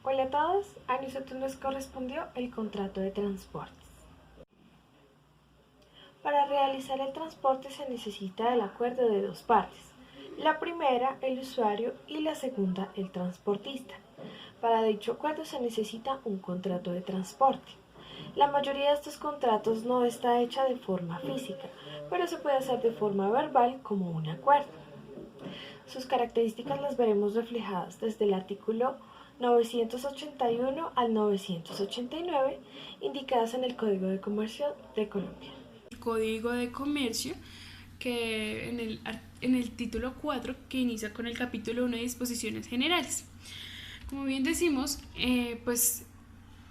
Hola a todos, a nosotros nos correspondió el contrato de transportes. Para realizar el transporte se necesita el acuerdo de dos partes. La primera, el usuario, y la segunda, el transportista. Para dicho acuerdo se necesita un contrato de transporte. La mayoría de estos contratos no está hecha de forma física, pero se puede hacer de forma verbal como un acuerdo. Sus características las veremos reflejadas desde el artículo 981 al 989, indicadas en el Código de Comercio de Colombia. El Código de Comercio, que en el título 4, que inicia con el capítulo 1 de disposiciones generales. Como bien decimos, pues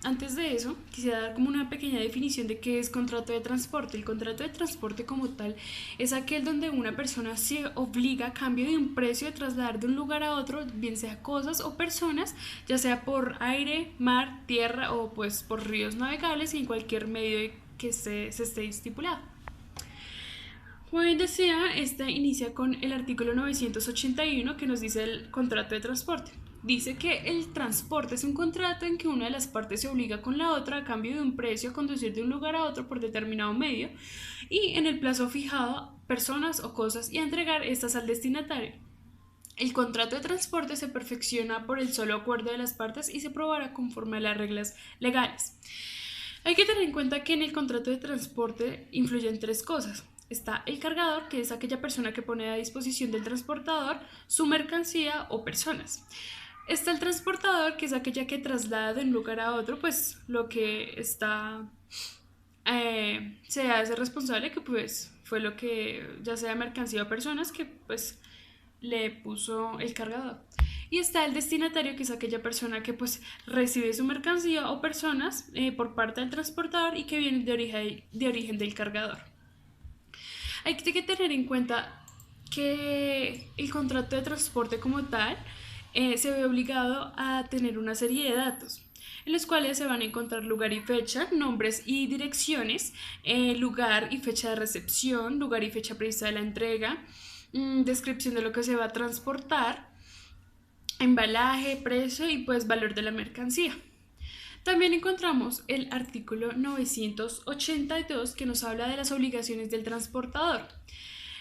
antes de eso, quisiera dar como una pequeña definición de qué es contrato de transporte. El contrato de transporte como tal es aquel donde una persona se obliga a cambio de un precio de trasladar de un lugar a otro, bien sea cosas o personas, ya sea por aire, mar, tierra o pues por ríos navegables y en cualquier medio que se esté estipulado. Como bien decía, esta inicia con el artículo 981 que nos dice el contrato de transporte. Dice que el transporte es un contrato en que una de las partes se obliga con la otra a cambio de un precio a conducir de un lugar a otro por determinado medio y en el plazo fijado personas o cosas y a entregar estas al destinatario. El contrato de transporte se perfecciona por el solo acuerdo de las partes y se probará conforme a las reglas legales. Hay que tener en cuenta que en el contrato de transporte influyen tres cosas. Está el cargador, que es aquella persona que pone a disposición del transportador su mercancía o personas. Está el transportador, que es aquella que traslada de un lugar a otro, pues lo que está se hace responsable, que pues fue lo que ya sea mercancía o personas que pues le puso el cargador. Y está el destinatario, que es aquella persona que pues recibe su mercancía o personas por parte del transportador y que vienen de origen del cargador. Hay que tener en cuenta que el contrato de transporte como tal se ve obligado a tener una serie de datos en los cuales se van a encontrar lugar y fecha, nombres y direcciones, lugar y fecha de recepción, lugar y fecha prevista de la entrega, descripción de lo que se va a transportar, embalaje, precio y pues valor de la mercancía. También encontramos el artículo 982 que nos habla de las obligaciones del transportador.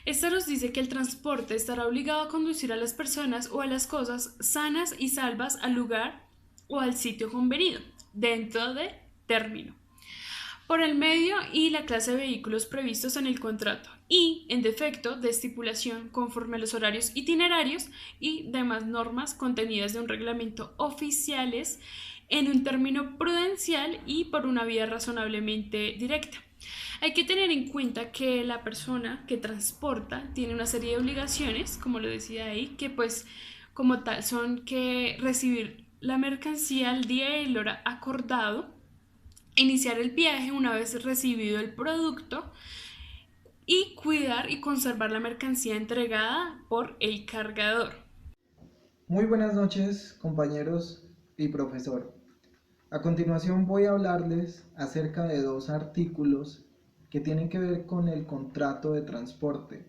Esta nos dice que el transporte estará obligado a conducir a las personas o a las cosas sanas y salvas al lugar o al sitio convenido, dentro de término, por el medio y la clase de vehículos previstos en el contrato y, en defecto de estipulación, conforme a los horarios itinerarios y demás normas contenidas de un reglamento oficiales en un término prudencial y por una vía razonablemente directa. Hay que tener en cuenta que la persona que transporta tiene una serie de obligaciones, como lo decía ahí, que pues como tal son que recibir la mercancía al día y el hora acordado, iniciar el viaje una vez recibido el producto y cuidar y conservar la mercancía entregada por el cargador. Muy buenas noches, compañeros y profesor. A continuación voy a hablarles acerca de dos artículos que tienen que ver con el contrato de transporte.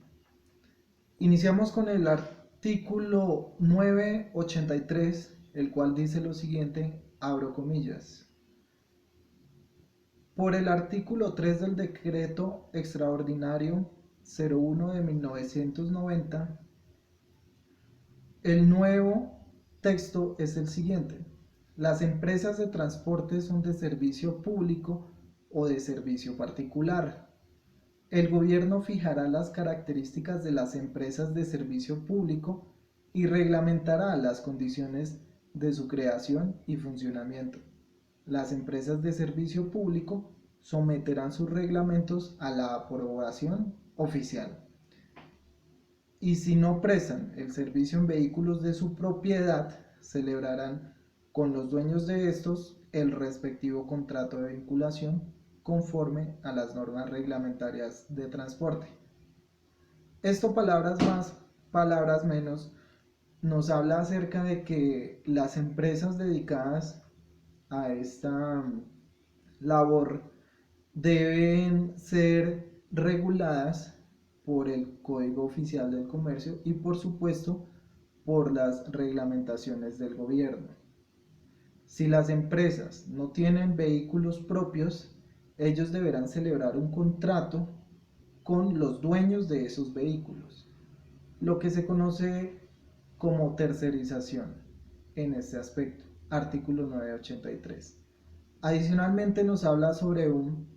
Iniciamos con el artículo 983, el cual dice lo siguiente, abro comillas. Por el artículo 3 del decreto extraordinario 01 de 1990, el nuevo texto es el siguiente. Las empresas de transporte son de servicio público o de servicio particular. El gobierno fijará las características de las empresas de servicio público y reglamentará las condiciones de su creación y funcionamiento. Las empresas de servicio público someterán sus reglamentos a la aprobación oficial. Y si no prestan el servicio en vehículos de su propiedad, celebrarán con los dueños de estos el respectivo contrato de vinculación conforme a las normas reglamentarias de transporte. Esto, palabras más, palabras menos, nos habla acerca de que las empresas dedicadas a esta labor deben ser reguladas por el Código Oficial del Comercio y por supuesto por las reglamentaciones del gobierno. Si las empresas no tienen vehículos propios, ellos deberán celebrar un contrato con los dueños de esos vehículos, lo que se conoce como tercerización en este aspecto, artículo 983. Adicionalmente nos habla sobre un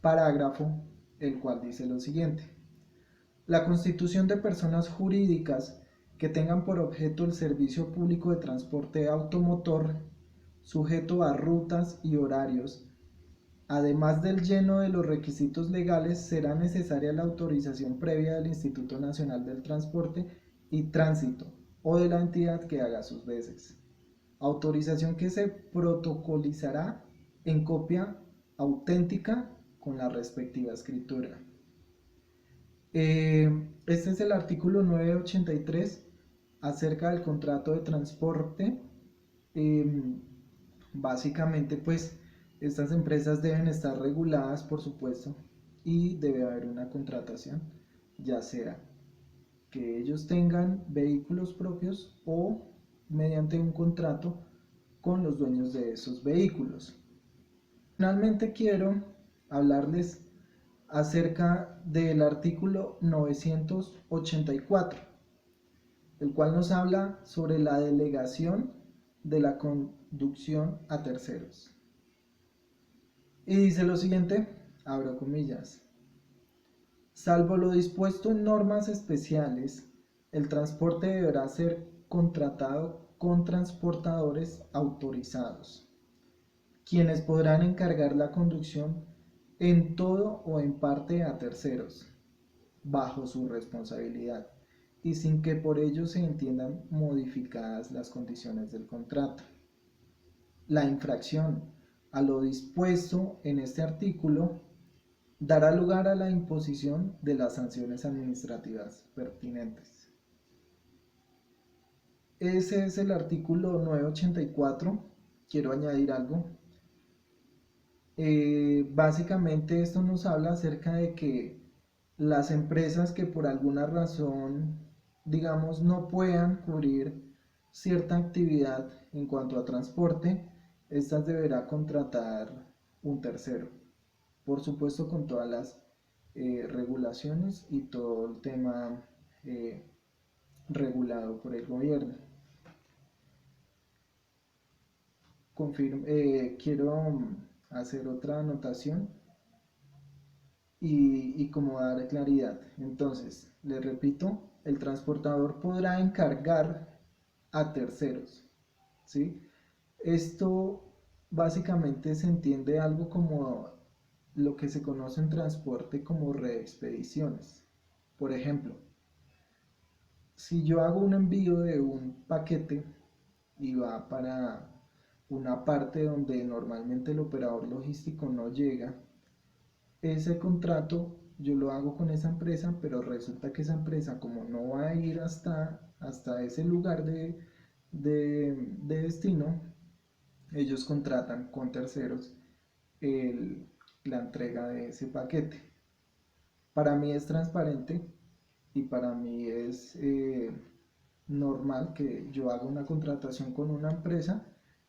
parágrafo el cual dice lo siguiente: la constitución de personas jurídicas que tengan por objeto el servicio público de transporte automotor sujeto a rutas y horarios, además del lleno de los requisitos legales, será necesaria la autorización previa del Instituto Nacional del Transporte y Tránsito o de la entidad que haga sus veces. Autorización que se protocolizará en copia auténtica con la respectiva escritura. Este es el artículo 983 acerca del contrato de transporte. Básicamente, pues, estas empresas deben estar reguladas, por supuesto, y debe haber una contratación, ya sea que ellos tengan vehículos propios o mediante un contrato con los dueños de esos vehículos. Finalmente quiero hablarles acerca del artículo 984, el cual nos habla sobre la delegación de la conducción a terceros. Y dice lo siguiente, abro comillas: salvo lo dispuesto en normas especiales, el transporte deberá ser contratado con transportadores autorizados, quienes podrán encargar la conducción en todo o en parte a terceros, bajo su responsabilidad, y sin que por ello se entiendan modificadas las condiciones del contrato. La infracción a lo dispuesto en este artículo dará lugar a la imposición de las sanciones administrativas pertinentes. Ese es el artículo 984. Quiero añadir algo. Básicamente esto nos habla acerca de que las empresas que por alguna razón, digamos, no puedan cubrir cierta actividad en cuanto a transporte, estas deberá contratar un tercero, por supuesto con todas las regulaciones y todo el tema regulado por el gobierno. Quiero hacer otra anotación y como dar claridad. Entonces, les repito, el transportador podrá encargar a terceros, ¿sí? Esto básicamente se entiende algo como lo que se conoce en transporte como reexpediciones. Por ejemplo, si yo hago un envío de un paquete y va para una parte donde normalmente el operador logístico no llega, ese contrato yo lo hago con esa empresa, pero resulta que esa empresa, como no va a ir hasta ese lugar de destino, ellos contratan con terceros la entrega de ese paquete. Para mí es transparente y para mí es normal que yo haga una contratación con una empresa,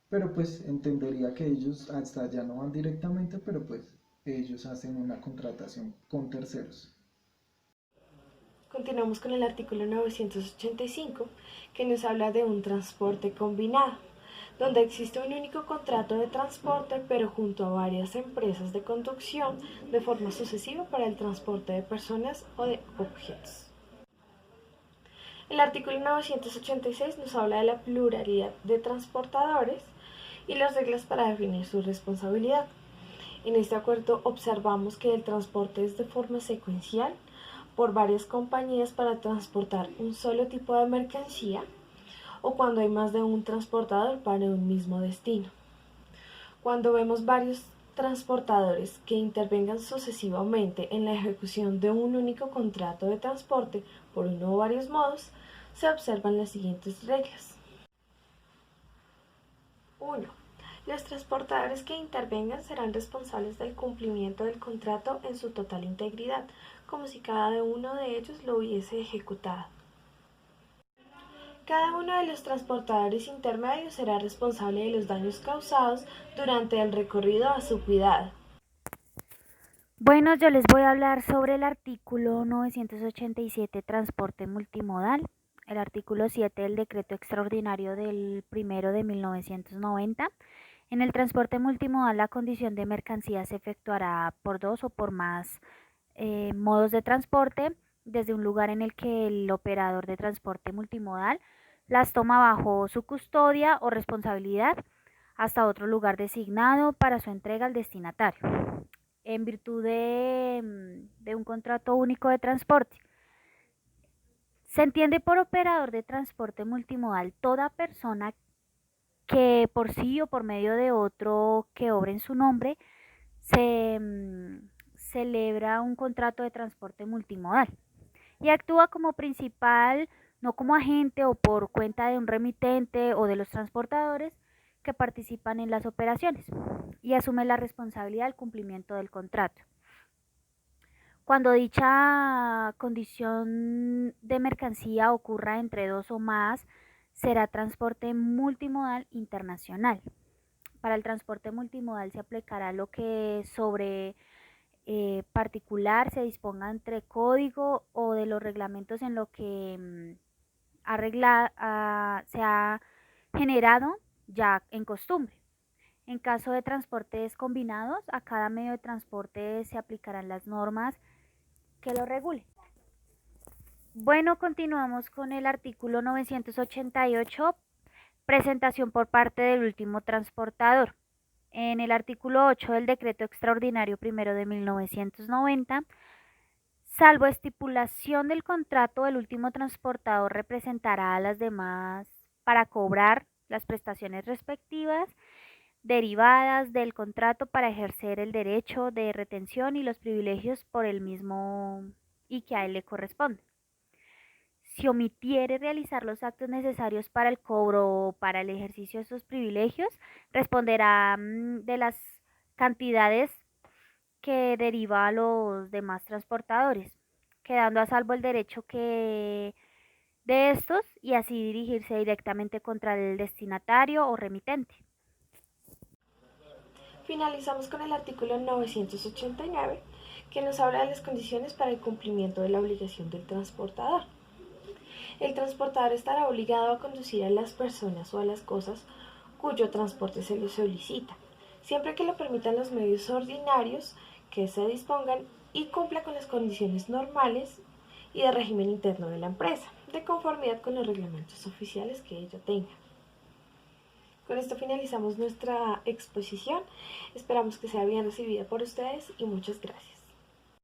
pero pues entendería que ellos hasta allá no van directamente, pero pues ellos hacen una contratación con terceros. Continuamos con el artículo 985, que nos habla de un transporte combinado, donde existe un único contrato de transporte, pero junto a varias empresas de conducción de forma sucesiva para el transporte de personas o de objetos. El artículo 986 nos habla de la pluralidad de transportadores y las reglas para definir su responsabilidad. En este acuerdo observamos que el transporte es de forma secuencial por varias compañías para transportar un solo tipo de mercancía o cuando hay más de un transportador para un mismo destino. Cuando vemos varios transportadores que intervengan sucesivamente en la ejecución de un único contrato de transporte por uno o varios modos, se observan las siguientes reglas. 1. Los transportadores que intervengan serán responsables del cumplimiento del contrato en su total integridad, como si cada uno de ellos lo hubiese ejecutado. Cada uno de los transportadores intermedios será responsable de los daños causados durante el recorrido a su cuidado. Bueno, yo les voy a hablar sobre el artículo 987, transporte multimodal, el artículo 7 del decreto extraordinario del 1 de 1990. En el transporte multimodal, la condición de mercancía se efectuará por dos o por más modos de transporte, desde un lugar en el que el operador de transporte multimodal las toma bajo su custodia o responsabilidad hasta otro lugar designado para su entrega al destinatario, en virtud de un contrato único de transporte. Se entiende por operador de transporte multimodal toda persona que por sí o por medio de otro que obre en su nombre se celebra un contrato de transporte multimodal y actúa como principal, no como agente o por cuenta de un remitente o de los transportadores que participan en las operaciones, y asume la responsabilidad del cumplimiento del contrato. Cuando dicha condición de mercancía ocurra entre dos o más, será transporte multimodal internacional. Para el transporte multimodal se aplicará lo que sobre particular se disponga entre código o de los reglamentos en lo que se ha generado ya en costumbre. En caso de transportes combinados, a cada medio de transporte se aplicarán las normas que lo regulen. Bueno, continuamos con el artículo 988, presentación por parte del último transportador. En el artículo 8 del decreto extraordinario 1 de 1990, salvo estipulación del contrato, el último transportador representará a las demás para cobrar las prestaciones respectivas derivadas del contrato para ejercer el derecho de retención y los privilegios por el mismo y que a él le corresponde. Si omitiere realizar los actos necesarios para el cobro o para el ejercicio de esos privilegios, responderá de las cantidades que deriva a los demás transportadores, quedando a salvo el derecho que de estos y así dirigirse directamente contra el destinatario o remitente. Finalizamos con el artículo 989, que nos habla de las condiciones para el cumplimiento de la obligación del transportador. El transportador estará obligado a conducir a las personas o a las cosas cuyo transporte se le solicita, siempre que lo permitan los medios ordinarios que se dispongan y cumpla con las condiciones normales y de régimen interno de la empresa, de conformidad con los reglamentos oficiales que ella tenga. Con esto finalizamos nuestra exposición. Esperamos que sea bien recibida por ustedes y muchas gracias.